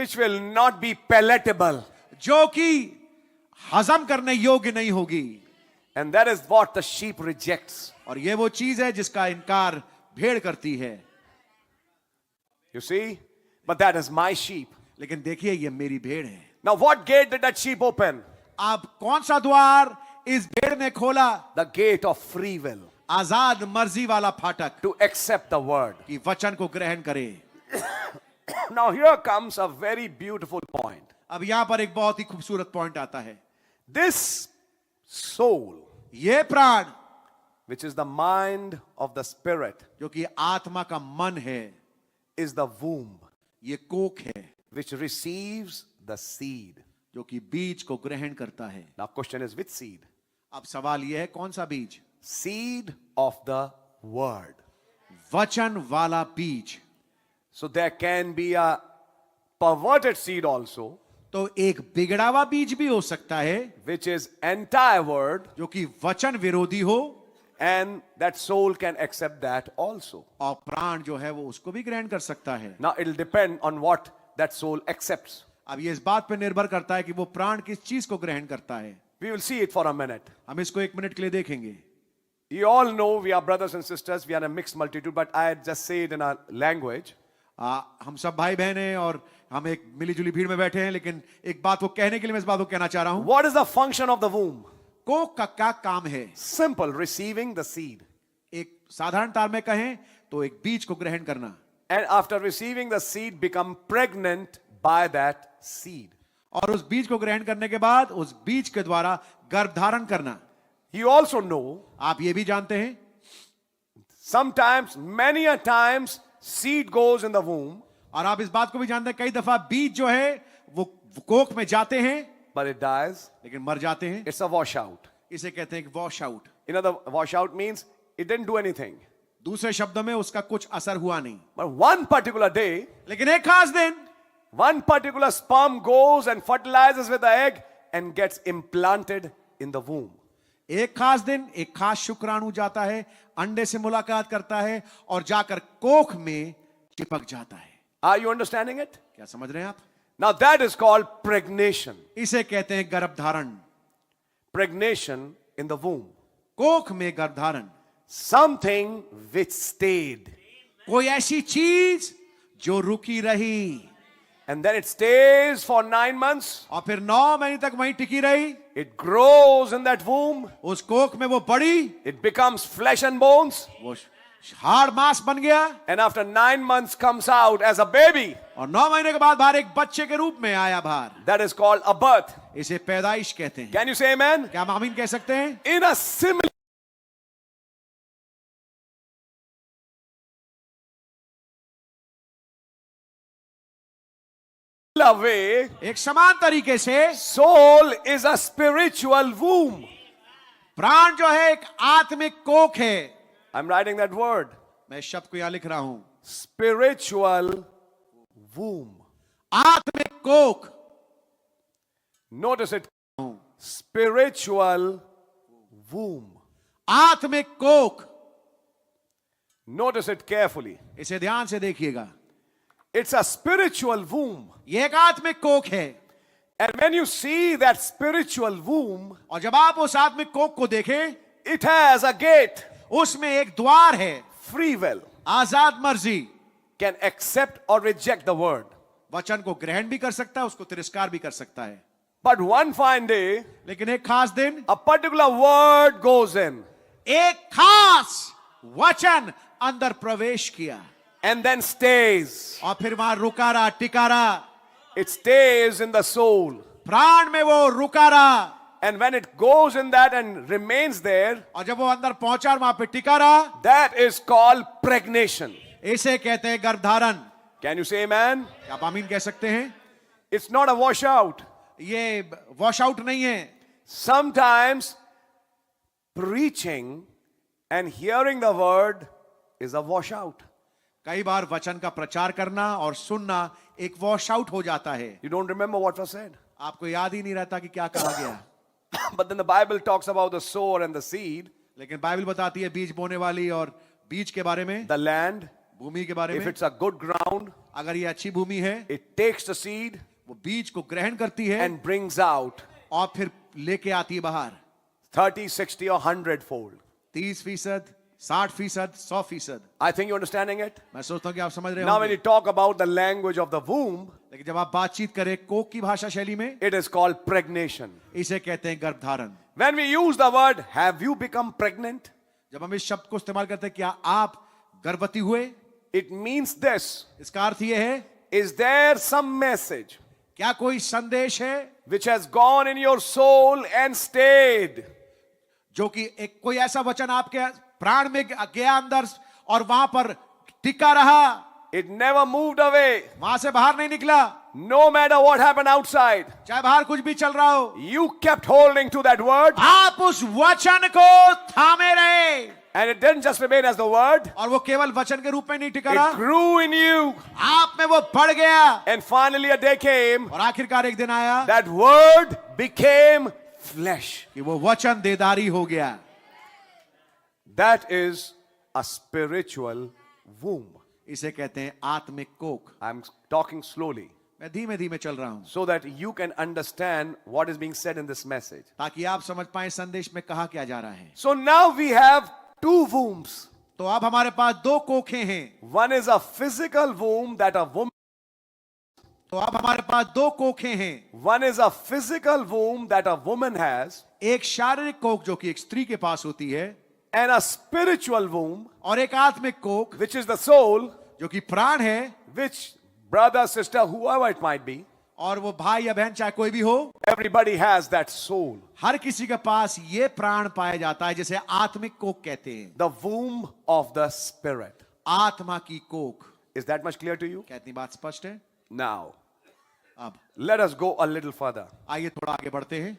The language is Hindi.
which will not be palatable. जो कि हजम करने योग्य नहीं होगी. And that is what the sheep rejects. और ये वो चीज है जिसका इनकार भेड़ करती है. You see? But that is my sheep. लेकिन देखिए ये मेरी भेड़ है. Now what gate did that sheep open? अब कौन सा द्वार इस भेड़ ने खोला? The gate of free will. आजाद मर्जी वाला फाटक. To accept the word. कि वचन को ग्रहण करे. Now here comes a very beautiful point. अब यहां पर एक बहुत ही खूबसूरत पॉइंट आता है. This soul, ये प्राण, which is the mind of the spirit, जो कि आत्मा का मन है, is the womb, ये कोख है, which receives the seed. जो कि बीज को ग्रहण करता है. Now question is which seed? अब सवाल यह है कौन सा बीज? Seed of the word. वचन वाला बीज. So there can be a perverted seed also, तो एक बिगड़ा हुआ बीज भी हो सकता है, which is anti-word, जो कि वचन विरोधी हो, and that soul can accept that also. और प्राण जो है वो उसको भी ग्रहण कर सकता है. Now it will depend on what that soul accepts. अब ये इस बात पर निर्भर करता है कि वो प्राण किस चीज को ग्रहण करता है. We will see it for a minute. हम इसको एक मिनट के लिए देखेंगे. You all know we are brothers and sisters, we are a mixed multitude, but I just say it in a language. हम सब भाई बहन हैं और हम एक मिलीजुली भीड़ में बैठे हैं, लेकिन एक बात को कहने के लिए मैं इस बात को कहना चाह रहा हूं. What is the function of the womb? कोख का क्या काम है? Simple, receiving the seed. एक साधारण तार में कहें तो एक बीज को ग्रहण करना. And after receiving the seed, become pregnant by that seed. और उस बीज को ग्रहण करने के बाद उस बीज के द्वारा गर्भ धारण करना. You also know, आप ये भी जानते हैं, sometimes, many a times, seed goes in the womb, और आप इस बात को भी जानते हैं कई दफा बीज जो है वो कोख में जाते हैं, but it dies. लेकिन मर जाते हैं. It's a washout. इसे कहते हैं wash out. In other, washout means it didn't do anything. दूसरे शब्दों में उसका कुछ असर हुआ नहीं. But one particular day, लेकिन एक खास दिन one particular sperm goes and fertilizes with the egg and gets implanted in the womb. एक खास दिन एक खास शुक्राणु जाता है, अंडे से मुलाकात करता है और जाकर कोख में चिपक जाता है. Are you understanding it? क्या समझ रहे हैं आप? Now that is called pregnation. इसे कहते हैं गर्भधारण. Pregnation in the womb. कोख में गर्भधारण. Something which stayed. कोई ऐसी चीज जो रुकी रही. And then it stays for 9 months. और फिर 9 महीने तक वहीं टिकी रही. It grows in that womb. उस कोख में वो बढ़ी. It becomes flesh and bones. वो हाड़ मांस बन गया. And after 9 months comes out as a baby. और 9 महीने के बाद बाहर एक बच्चे के रूप में आया बाहर. That is called a birth. इसे पैदाइश कहते हैं. Can you say amen? क्या हम आमीन कह सकते हैं? In a similar way, एक समान तरीके से soul is a spiritual womb. प्राण जो है एक आत्मिक कोख है. I'm writing that word. मैं इस शब्द को यहां लिख रहा हूं. Spiritual womb. आत्मिक कोख. Notice it. Spiritual womb. आत्मिक कोख. Notice it carefully. इसे ध्यान से देखिएगा. It's a spiritual womb. ये एक आत्मिक कोख है. And when you see that spiritual womb, और जब आप उस आत्मिक कोख को देखें, it has a gate. उसमें एक द्वार है. Free will. आजाद मर्जी. Can accept or reject the word. वचन को ग्रहण भी कर सकता है, उसको तिरस्कार भी कर सकता है. But one fine day, लेकिन एक खास दिन a particular word goes in. एक खास वचन अंदर प्रवेश किया. And then stays. और फिर वहां रुका रहा, टिका रहा. It stays in the soul. प्राण में वो रुका रहा. And when it goes in that and remains there, और जब वो अंदर पहुंचा और वहां पे टिका रहा, that is called pregnation. इसे कहते हैं गर्भधारण. Can you say amen? क्या आप आमीन कह सकते हैं? It's not a washout. ये वॉश आउट नहीं है. Sometimes preaching and hearing the word is a washout. कई बार वचन का प्रचार करना और सुनना एक वॉश आउट हो जाता है. You don't remember what was said. आपको याद ही नहीं रहता कि क्या कहा गया. But then the Bible talks about the sower and the seed. लेकिन बाइबल बताती है बीज बोने वाली और बीज के बारे में, The land, भूमि के बारे if में. it's a good ground, अगर ये अच्छी भूमि है, it takes the seed वो बीज को ग्रहण करती है and brings out और फिर लेके आती है बाहर 30, 60 or 100-fold. 30%, 60%, 100%। I think you're understanding it. मैं सोचता हूं कि आप समझ रहे Now when होंगे। you talk about the language of the womb, लेकिन जब आप बातचीत करें कोक की भाषा शैली में, it is called pregnation. इसे कहते हैं गर्भधारण। When we use the word, have you become pregnant? जब हम इस शब्द को इस्तेमाल करते हैं, क्या आप गर्भवती हुए, It means this. इसका अर्थ यह है, Is there some message क्या कोई संदेश है which has gone in your soul and stayed? जो कि एक कोई ऐसा वचन आपके प्राण में गया अंदर और वहां पर टिका रहा, It never moved away. वहां से बाहर नहीं निकला, No matter what happened outside, चाहे बाहर कुछ भी चल रहा हो, you kept holding to that word, आप उस वचन को थामे रहे and it didn't just remain as the word, और वो केवल वचन के रूप में नहीं टिका it रहा, grew in you. आप में वो बढ़ गया And finally, a day came, और आखिरकार एक दिन आया that word became flesh. कि वो वचन देदारी हो गया। That is a spiritual womb. इसे कहते हैं आत्मिक कोख। I'm talking slowly मैं धीमे धीमे चल रहा हूं so that you can understand what is being said in this message. ताकि आप समझ पाए संदेश में कहा क्या जा रहा है। So now we have two wombs. तो अब हमारे पास दो कोखें हैं। One is a physical womb that a woman, तो अब हमारे पास दो कोखें हैं। one is a physical womb that a woman has, एक शारीरिक कोख जो कि एक स्त्री के पास होती है, and a spiritual womb, और एक आत्मिक कोख which is the soul, जो कि प्राण है, which brother, sister, whoever it might be, और वो भाई या बहन चाहे कोई भी हो, everybody has that soul. हर किसी के पास ये प्राण पाया जाता है जिसे आत्मिक कोख कहते हैं। The womb of the spirit. आत्मा की कोख। Is that much clear to you? क्या इतनी बात स्पष्ट है? Now, अब let us go a little further. आइए थोड़ा आगे बढ़ते हैं।